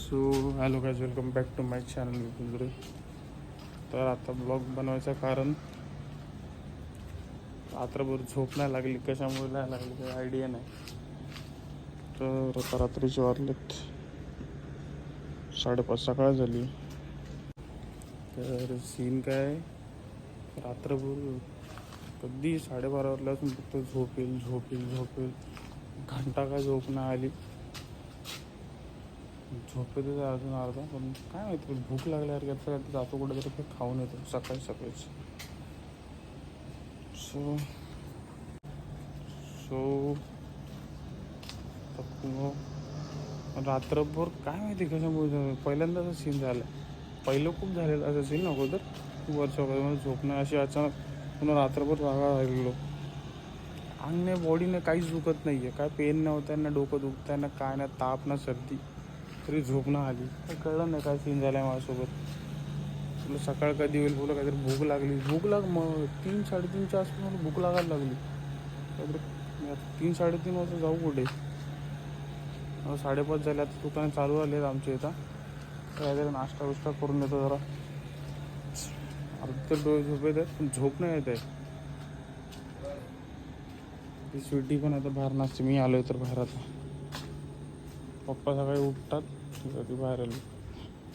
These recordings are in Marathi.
So hello guys, welcome back to my channel Vipul. तर आता ब्लॉग बनवायचं कारण रात्रभर झोप नाही लागली. कशामुळे नाही लागली काही आयडिया नाही. तर आता रात्रीचे वाजलेत 5:30 सकाळ झाली. तर सीन काय, रात्रभर कधी 12:30 वाजल्यापासून फक्त झोपेल. घंटा काय झोप नाही आली. झोपेतच अजून अर्धा, पण काय माहिती भूक लागल्यावर काय जातो कुठेतरी ते खाऊन येतो सकाळीच. सो रात्रभर काय माहिती कशामुळे पहिल्यांदाच सीन झाला. पहिलं खूप झालेलं असं सीन अगोदर खूप वर्ष अगोदर. झोप नाही अशी अचानक पुन्हा रात्रभर जागा राहिलेलो. अंगने बॉडीने काहीच दुखत नाही आहे, काय पेन नव्हतं ना, डोकं दुखतं ना, काय ना, ताप ना, सर्दी, तरी झोप ना आली. काय कळलं नाही काय सीन झाला आहे माझ्यासोबत. तुला सकाळ कधी होईल बोला, काहीतरी भूक लागली. मग 3-3:30च्या आसपास मला भूक लागायला लागली. काहीतरी 3-3:30 वाजता जाऊ कुठे. 5:30 झाले. आता दुकानं चालू आले आहेत आमच्या इथं. काहीतरी नाश्ता करून येतो जरा. अर्धे डोळे झोपेत आहेत पण झोप नाही येत आहे. ती स्वीटी पण आता बाहेर नसते. मी आलोय तर बाहेर. आता पप्पा सकाळी उठतात, ती बाहेर आली.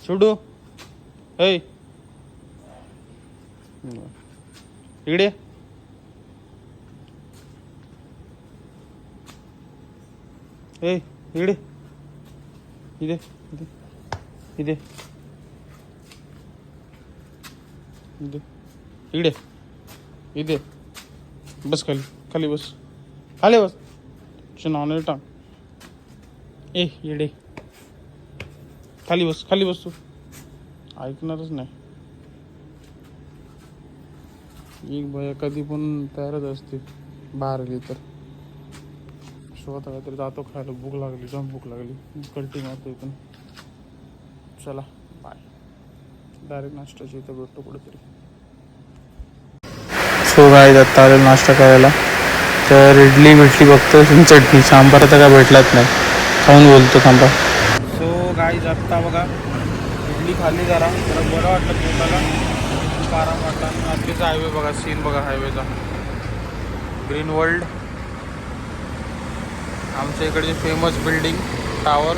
सोडू ऐ इकडे इकडे इथे बस. खाली बस. नाव नाही टांग. येडे खाली बस. तू ऐकणारच नाही. एक भया कधी पण तयारच असते बाहेर आली तर. स्वतः काहीतरी जातो खायला. भूक लागली. कल्टी मारतो इथून. चला बाय. डायरेक्ट नाश्त्याची इथं भेटतो कुठेतरी. सो गाईज आत्ता आलेलो नाश्ता करायला. तर इडली भेटली बघतो, चटणी सांबार तर काय भेटलाच नाही. खाऊन बोलतो थांबा. सो गाईज आत्ता बघा इडली खाल्ली. जरा बरं वाटलं पोटाला, खूप आराम वाटला. रात्रीचा हायवे बघा, सीन बघा हायवेचा. ग्रीन वर्ल्ड, आमच्या इकडची फेमस बिल्डिंग टावर.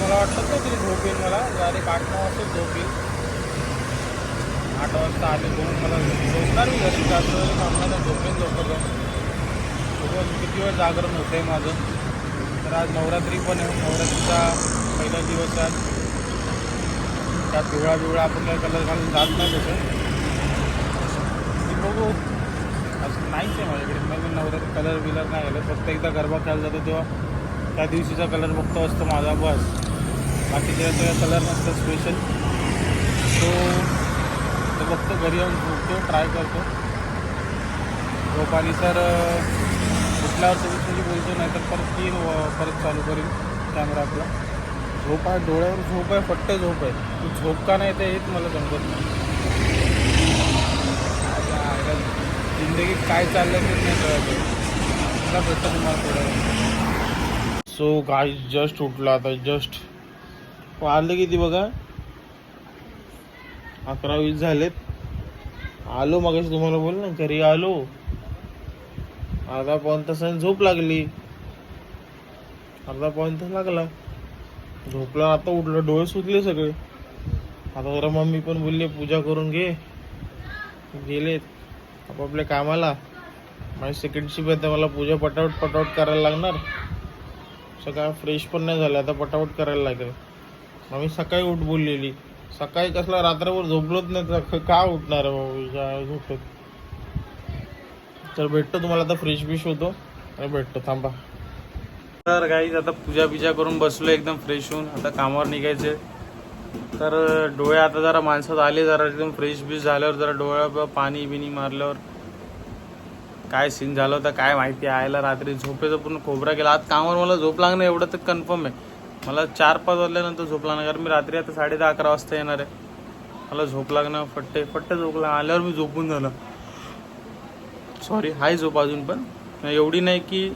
मला वाटतं ना तरी झोप येईल. मला डायरेक्ट 8-9 वाजता झोप येईल. 8 वाजता आले दोन मला झोपणार मी घरी. जास्त थांबणार नाही, झोपेन लवकर जाऊन. किती वेळ जागरण होतं आहे माझं. तर आज नवरात्री पण आहे. नवरात्रीचा पहिला दिवस आहे. त्या पिवळा आपण काय कलर घालून जात नाही तसं. बघू, असं नाहीच आहे माझ्याकडे. मग नवरात्री कलर नाही आलं. फक्त एकदा गरबा खेळायला जातो तेव्हा त्या दिवशीचा कलर बघतो असतो माझा, बस. बाकी तेव्हा कलर नसतं स्पेशल. तो बघतो घरी येऊन झोपतो, ट्राय करतो. झोप आली सर उठल्यावर तुम्ही बोलतो, नाही तर परत चालू करीन कॅमेरा आपला. झोप आहे, डोळ्यावर झोप आहे, फट्ट झोप आहे. तू झोप का नाही ते हेच मला समजत नाही. जिंदगीत काय चाललं तेच नाही कळत. तुला भेटतं तुम्हाला थोडं. सो गाईज जस्ट उठला आता. जस्ट वाजले किती बघा, 11:20 झालेत. आलो मगाशी तुम्हाला बोल ना, घरी आलो. अर्धा पाऊण तासाने झोप लागली. अर्धा पाऊण तास लागला झोपला. आता उठलं, डोळे सुटले सगळे. आता जरा मम्मी पण बोलली पूजा करून घे. गेलेत आपापल्या कामाला. माझी सेकंड शिफ्ट आहे, मला पूजा पटावट करायला लागणार. सगळं फ्रेश पण नाही झालं, आता पटापट करायला लागेल. आम्ही सकाळी उठ बोललेली. सकाळी कसला रात्रभर झोपलोच नाही तर का उठणार झोपेत. तर भेटतो तुम्हाला आता. फ्रेश होतो आणि भेटतो, थांबा. तर गाईज आता पूजा करून बसलो एकदम फ्रेश होऊन. आता कामावर निघायचे. तर डोळे आता जरा माणसात आले, जरा एकदम फ्रेश झाल्यावर जरा डोळ्या पाणी बिनी मारल्यावर काय सीन झालं होतं काय माहिती. आयला रात्री झोपेचं पूर्ण खोबरा गेला. आज कामावर मला झोप लागणं एवढं तर कन्फर्म आहे. मला 4-5 वाजल्यानंतर झोप लागणार, कारण मी रात्री आता 10:30-11 वाजता येणार आहे. मला झोप लागणं फट्टे झोप लागणं. आल्यावर मी झोपून झालं. सॉरी, हाय झोप अजून पण एवढी नाही की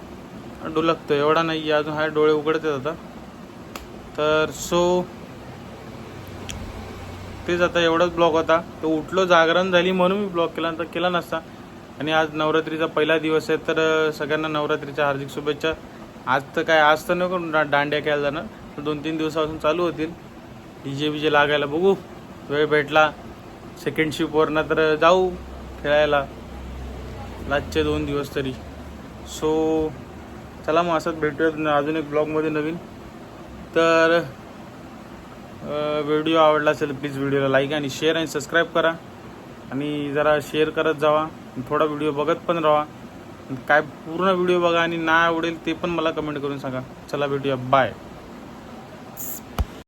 डुलकतं, एवढा नाही अजून आहे, डोळे उघडतात आता. तर तेच आता एवढाच ब्लॉग होता. तो उठलो, जागरण झाली म्हणून मी ब्लॉग केला, तर केला नसता. आणि आज नवरात्रीचा पहिला दिवस आहे, तर सगळ्यांना नवरात्रीच्या हार्दिक शुभेच्छा. आज तर नको दांड्या खेळायला जाणार, 2-3 दिवसापासून चालू होतील DJ लागायला. बघू वेळ भेटला सेकंड शिफ्टवरनं तर जाऊ खेळायला लास्टचे 2 दिवस तरी. चला मग असंच भेटूयात अजून एक ब्लॉगमध्ये नवीन. तर व्हिडिओ आवडला असेल प्लीज व्हिडिओला लाईक आणि शेअर आणि सबस्क्राईब करा. आणि जरा शेअर करत जावा, थोडा व्हिडिओ बघत पण राहा. काय पूर्ण व्हिडिओ बघा आणि ना आवडेल ते पण मला कमेंट करून सांगा. चला भेटूया, बाय.